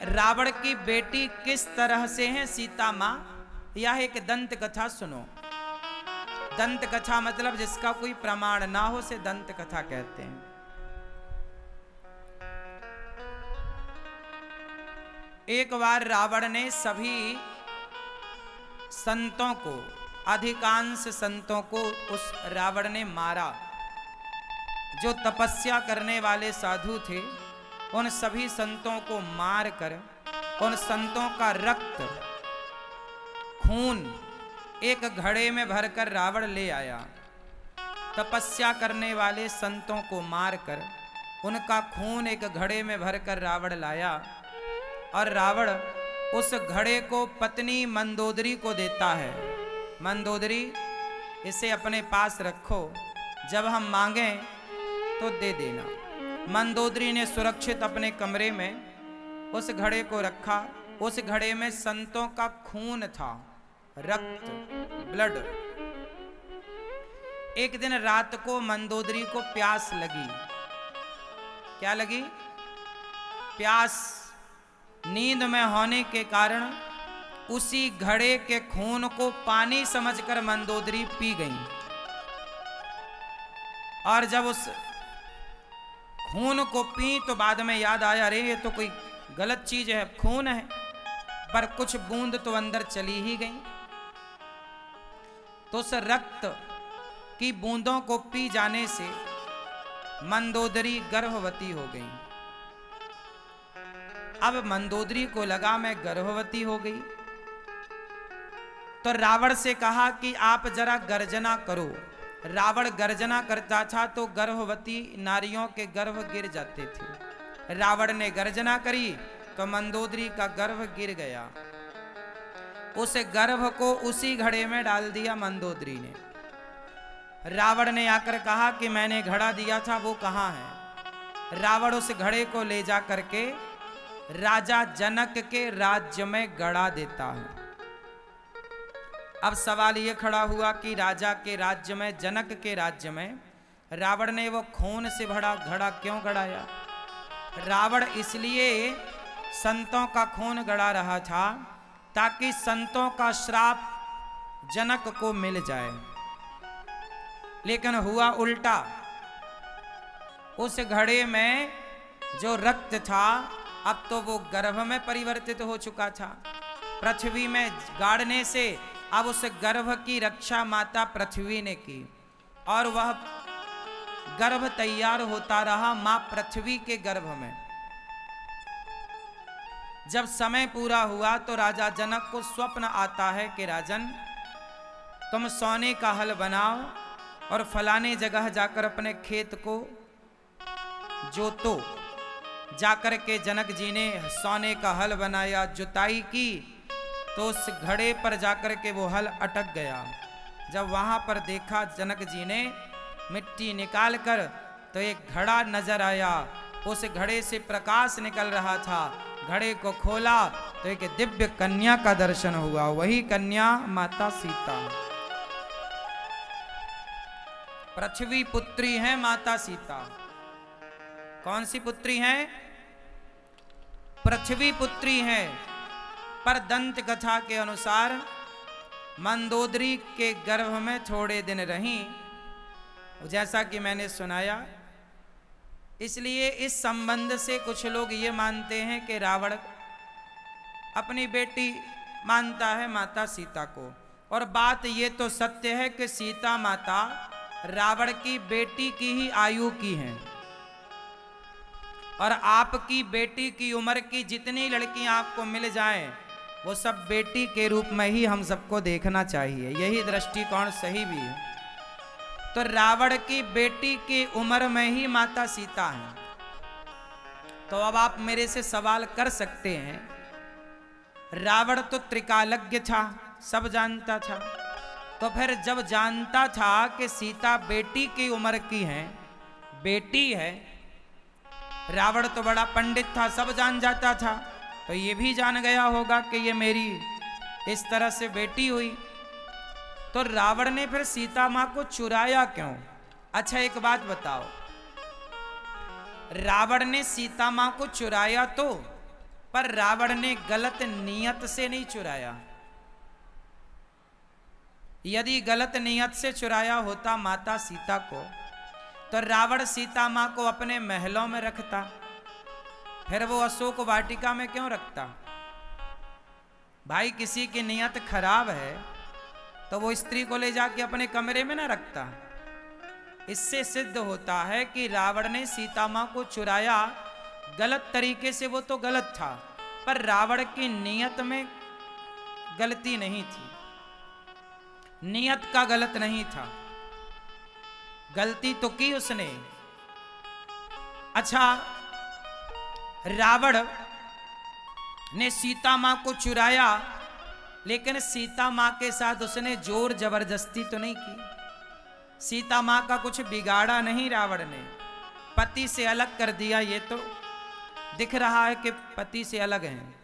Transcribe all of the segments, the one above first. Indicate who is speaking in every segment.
Speaker 1: रावण की बेटी किस तरह से है सीता मां, यह एक दंत कथा सुनो। दंत कथा मतलब जिसका कोई प्रमाण ना हो से दंत कथा कहते हैं। एक बार रावण ने सभी संतों को, अधिकांश संतों को उस रावण ने मारा। जो तपस्या करने वाले साधु थे उन सभी संतों को मारकर उन संतों का रक्त, खून एक घड़े में भरकर रावण ले आया। तपस्या करने वाले संतों को मारकर उनका खून एक घड़े में भरकर रावण लाया और रावण उस घड़े को पत्नी मंदोदरी को देता है। मंदोदरी, इसे अपने पास रखो, जब हम मांगें तो दे देना। मंदोदरी ने सुरक्षित अपने कमरे में उस घड़े को रखा। उस घड़े में संतों का खून था, रक्त, ब्लड। एक दिन रात को मंदोदरी को प्यास लगी। क्या लगी? प्यास। नींद में होने के कारण उसी घड़े के खून को पानी समझकर मंदोदरी पी गई। और जब उस खून को पी तो बाद में याद आया, अरे ये तो कोई गलत चीज है, खून है। पर कुछ बूंद तो अंदर चली ही गई। तो उस रक्त की बूंदों को पी जाने से मंदोदरी गर्भवती हो गई। अब मंदोदरी को लगा मैं गर्भवती हो गई, तो रावण से कहा कि आप जरा गर्जना करो। रावण गर्जना करता था तो गर्भवती नारियों के गर्भ गिर जाते थे। रावण ने गर्जना करी तो मंदोदरी का गर्भ गिर गया। उस गर्भ को उसी घड़े में डाल दिया मंदोदरी ने। रावण ने आकर कहा कि मैंने घड़ा दिया था, वो कहाँ है? रावण उस घड़े को ले जा करके राजा जनक के राज्य में गड़ा देता है। अब सवाल ये खड़ा हुआ कि राजा के राज्य में, जनक के राज्य में रावण ने वो खून से भरा घड़ा क्यों गड़ाया? रावण इसलिए संतों का खून गड़ा रहा था ताकि संतों का श्राप जनक को मिल जाए। लेकिन हुआ उल्टा। उस घड़े में जो रक्त था अब तो वो गर्भ में परिवर्तित हो चुका था। पृथ्वी में गाड़ने से अब उस गर्भ की रक्षा माता पृथ्वी ने की और वह गर्भ तैयार होता रहा मां पृथ्वी के गर्भ में। जब समय पूरा हुआ तो राजा जनक को स्वप्न आता है कि राजन, तुम सोने का हल बनाओ और फलाने जगह जाकर अपने खेत को जोतो। जाकर के जनक जी ने सोने का हल बनाया, जुताई की, तो उस घड़े पर जाकर के वो हल अटक गया। जब वहां पर देखा जनक जी ने मिट्टी निकाल कर तो एक घड़ा नजर आया। उस घड़े से प्रकाश निकल रहा था। घड़े को खोला तो एक दिव्य कन्या का दर्शन हुआ। वही कन्या माता सीता, पृथ्वी पुत्री है माता सीता। कौन सी पुत्री है? पृथ्वी पुत्री है। पर दंत कथा के अनुसार मंदोदरी के गर्भ में थोड़े दिन रही, जैसा कि मैंने सुनाया। इसलिए इस संबंध से कुछ लोग ये मानते हैं कि रावण अपनी बेटी मानता है माता सीता को। और बात ये तो सत्य है कि सीता माता रावण की बेटी की ही आयु की हैं। और आपकी बेटी की उम्र की जितनी लड़कियां आपको मिल जाएं, वो सब बेटी के रूप में ही हम सबको देखना चाहिए। यही दृष्टिकोण सही भी है। तो रावण की बेटी की उम्र में ही माता सीता हैं। तो अब आप मेरे से सवाल कर सकते हैं, रावण तो त्रिकालज्ञ था, सब जानता था। तो फिर जब जानता था कि सीता बेटी की उम्र की है, बेटी है, रावण तो बड़ा पंडित था, सब जान जाता था, तो ये भी जान गया होगा कि ये मेरी इस तरह से बेटी हुई। तो रावण ने फिर सीता मां को चुराया क्यों? अच्छा एक बात बताओ, रावण ने सीता मां को चुराया तो पर रावण ने गलत नियत से नहीं चुराया। यदि गलत नियत से चुराया होता माता सीता को, तो रावण सीता मां को अपने महलों में रखता, फिर वो अशोक वाटिका में क्यों रखता? भाई किसी की नियत खराब है तो वो स्त्री को ले जाके अपने कमरे में ना रखता। इससे सिद्ध होता है कि रावण ने सीता मां को चुराया गलत तरीके से, वो तो गलत था, पर रावण की नियत में गलती नहीं थी, नियत का गलत नहीं था, गलती तो की उसने। अच्छा, रावण ने सीता मां को चुराया, लेकिन सीता मां के साथ उसने जोर जबरदस्ती तो नहीं की। सीता मां का कुछ बिगाड़ा नहीं रावण ने, पति से अलग कर दिया। ये तो दिख रहा है कि पति से अलग हैं,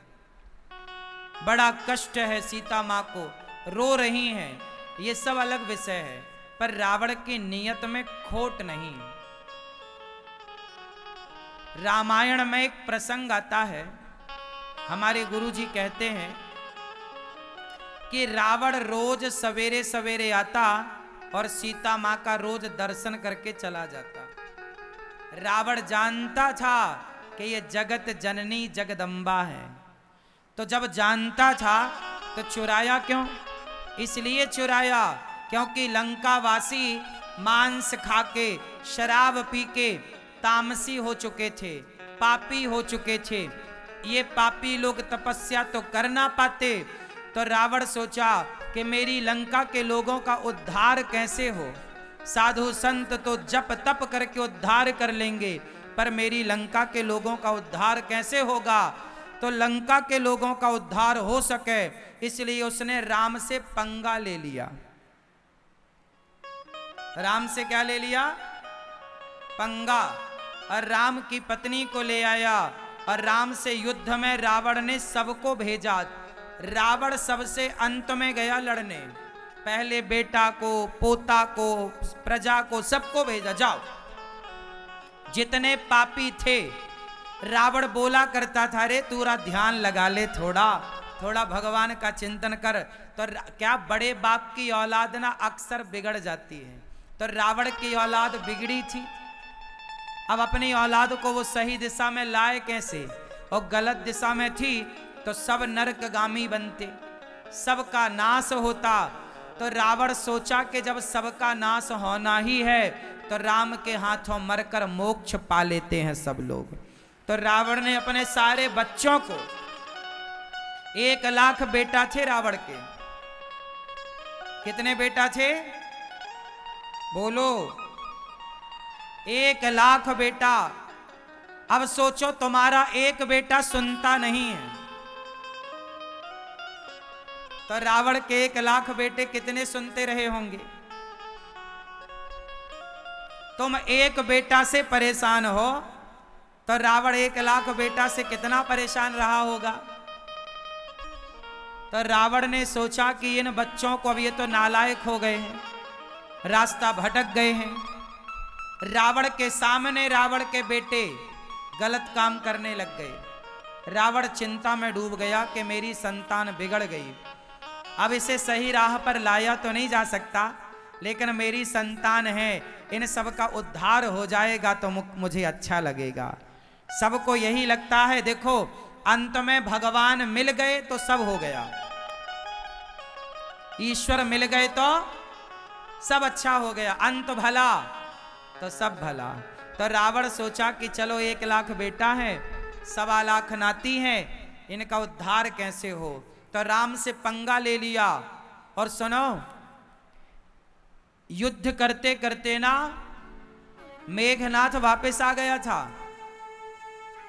Speaker 1: बड़ा कष्ट है सीता मां को, रो रही हैं, ये सब अलग विषय है, पर रावण की नियत में खोट नहीं। रामायण में एक प्रसंग आता है, हमारे गुरुजी कहते हैं कि रावण रोज सवेरे सवेरे आता और सीता मां का रोज दर्शन करके चला जाता। रावण जानता था कि ये जगत जननी जगदम्बा है, तो जब जानता था तो चुराया क्यों? इसलिए चुराया क्योंकि लंकावासी मांस खाके, शराब पी के तामसी हो चुके थे, पापी हो चुके थे। ये पापी लोग तपस्या तो कर ना पाते, तो रावण सोचा कि मेरी लंका के लोगों का उद्धार कैसे हो। साधु संत तो जप तप करके उद्धार कर लेंगे, पर मेरी लंका के लोगों का उद्धार कैसे होगा? तो लंका के लोगों का उद्धार हो सके, इसलिए उसने राम से पंगा ले लिया। राम से क्या ले लिया? पंगा। और राम की पत्नी को ले आया, और राम से युद्ध में रावण ने सबको भेजा। रावण सबसे अंत में गया लड़ने, पहले बेटा को, पोता को, प्रजा को, सबको भेजा, जाओ। जितने पापी थे, रावण बोला करता था, रे तूरा ध्यान लगा ले, थोड़ा थोड़ा भगवान का चिंतन कर। तो क्या बड़े बाप की औलाद ना अक्सर बिगड़ जाती है, तो रावण की औलाद बिगड़ी थी। अब अपनी औलाद को वो सही दिशा में लाए कैसे? और गलत दिशा में थी तो सब नरकगामी बनते, सबका नाश होता। तो रावण सोचा कि जब सबका नाश होना ही है तो राम के हाथों मरकर मोक्ष पा लेते हैं सब लोग। तो रावण ने अपने सारे बच्चों को, 1,00,000 बेटा थे रावण के। कितने बेटा थे? बोलो। 1,00,000 बेटा। अब सोचो, तुम्हारा एक बेटा सुनता नहीं है, तो रावण के 1,00,000 बेटे कितने सुनते रहे होंगे? तुम एक बेटा से परेशान हो तो रावण 1,00,000 बेटा से कितना परेशान रहा होगा। तो रावण ने सोचा कि इन बच्चों को, अब ये तो नालायक हो गए हैं, रास्ता भटक गए हैं। रावण के सामने रावण के बेटे गलत काम करने लग गए। रावण चिंता में डूब गया कि मेरी संतान बिगड़ गई, अब इसे सही राह पर लाया तो नहीं जा सकता, लेकिन मेरी संतान है, इन सब का उद्धार हो जाएगा तो मुझे अच्छा लगेगा। सबको यही लगता है। देखो, अंत में भगवान मिल गए तो सब हो गया, ईश्वर मिल गए तो सब अच्छा हो गया, अंत भला तो सब भला। तो रावण सोचा कि चलो 1,00,000 बेटा है, 1,25,000 नाती हैं, इनका उद्धार कैसे हो। तो राम से पंगा ले लिया। और सुनो, युद्ध करते करते ना मेघनाथ वापस आ गया था।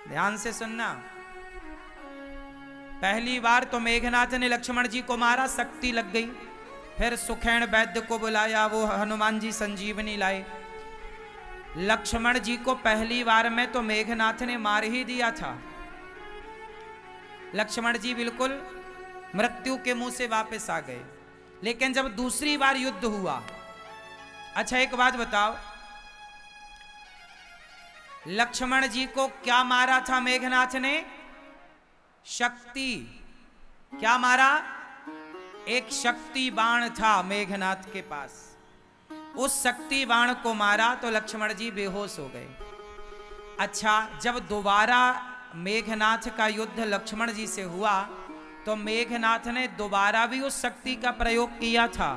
Speaker 1: ध्यान से सुनना, पहली बार तो मेघनाथ ने लक्ष्मण जी को मारा, शक्ति लग गई। फिर सुखैन वैद्य को बुलाया, वो हनुमान जी संजीवनी लाए। लक्ष्मण जी को पहली बार में तो मेघनाथ ने मार ही दिया था। लक्ष्मण जी बिल्कुल मृत्यु के मुंह से वापस आ गए। लेकिन जब दूसरी बार युद्ध हुआ, अच्छा एक बात बताओ, लक्ष्मण जी को क्या मारा था मेघनाथ ने? शक्ति, क्या मारा? एक शक्ति बाण था मेघनाथ के पास। उस शक्ति बाण को मारा तो लक्ष्मण जी बेहोश हो गए। अच्छा, जब दोबारा मेघनाथ का युद्ध लक्ष्मण जी से हुआ तो मेघनाथ ने दोबारा भी उस शक्ति का प्रयोग किया था,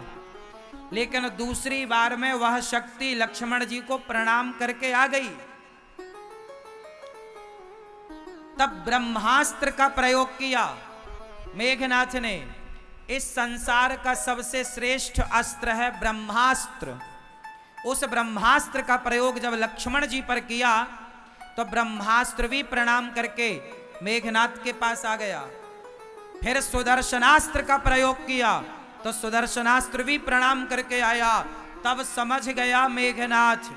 Speaker 1: लेकिन दूसरी बार में वह शक्ति लक्ष्मण जी को प्रणाम करके आ गई। तब ब्रह्मास्त्र का प्रयोग किया मेघनाथ ने। इस संसार का सबसे श्रेष्ठ अस्त्र है ब्रह्मास्त्र। उस ब्रह्मास्त्र का प्रयोग जब लक्ष्मण जी पर किया तो ब्रह्मास्त्र भी प्रणाम करके मेघनाथ के पास आ गया। फिर सुदर्शनास्त्र का प्रयोग किया तो सुदर्शनास्त्र भी प्रणाम करके आया। तब समझ गया मेघनाथ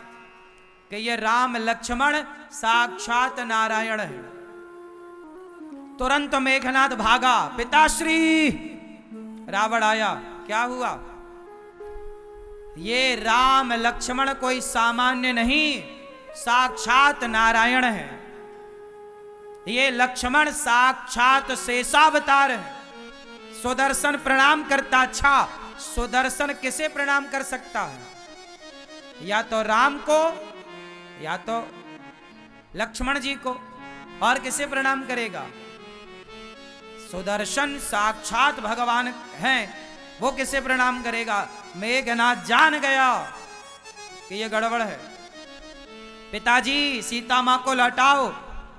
Speaker 1: कि ये राम लक्ष्मण साक्षात नारायण है। तुरंत मेघनाथ भागा, पिताश्री। रावण आया, क्या हुआ? ये राम लक्ष्मण कोई सामान्य नहीं, साक्षात नारायण है। ये लक्ष्मण साक्षात शेषावतार है। सुदर्शन प्रणाम करता। अच्छा, सुदर्शन किसे प्रणाम कर सकता है? या तो राम को या तो लक्ष्मण जी को, और किसे प्रणाम करेगा? सुदर्शन साक्षात भगवान हैं, वो किसे प्रणाम करेगा? मेघनाथ जान गया कि ये गड़बड़ है। पिताजी, सीता मां को लौटाओ,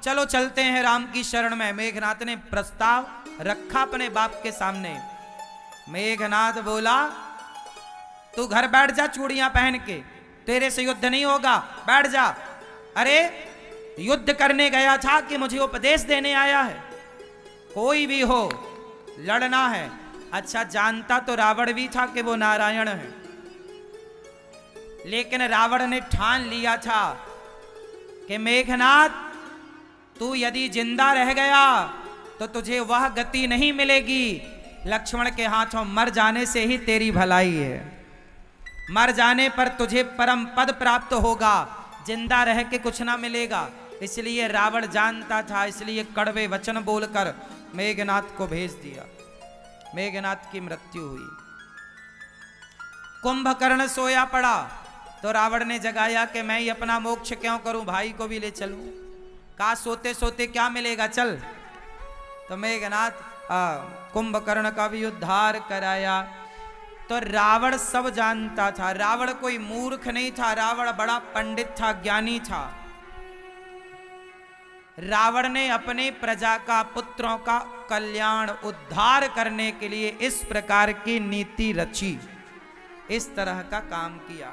Speaker 1: चलो चलते हैं राम की शरण में। मेघनाथ ने प्रस्ताव रखा अपने बाप के सामने। मेघनाथ बोला, तू घर बैठ जा चूड़ियां पहन के, तेरे से युद्ध नहीं होगा, बैठ जा। अरे, युद्ध करने गया था कि मुझे उपदेश देने आया है? कोई भी हो, लड़ना है। अच्छा, जानता तो रावण भी था कि वो नारायण है, लेकिन रावण ने ठान लिया था कि मेघनाथ, तू यदि जिंदा रह गया तो तुझे वह गति नहीं मिलेगी। लक्ष्मण के हाथों मर जाने से ही तेरी भलाई है। मर जाने पर तुझे परम पद प्राप्त होगा, जिंदा रह के कुछ ना मिलेगा। इसलिए रावण जानता था, इसलिए कड़वे वचन बोलकर मेघनाथ को भेज दिया। मेघनाथ की मृत्यु हुई। कुंभकर्ण सोया पड़ा तो रावण ने जगाया कि मैं ही अपना मोक्ष क्यों करूं, भाई को भी ले चलूं। कहा, सोते सोते क्या मिलेगा, चल। तो मेघनाथ कुंभकर्ण का भी उद्धार कराया। तो रावण सब जानता था। रावण कोई मूर्ख नहीं था, रावण बड़ा पंडित था, ज्ञानी था। रावण ने अपने प्रजा का, पुत्रों का कल्याण, उद्धार करने के लिए इस प्रकार की नीति रची, इस तरह का काम किया।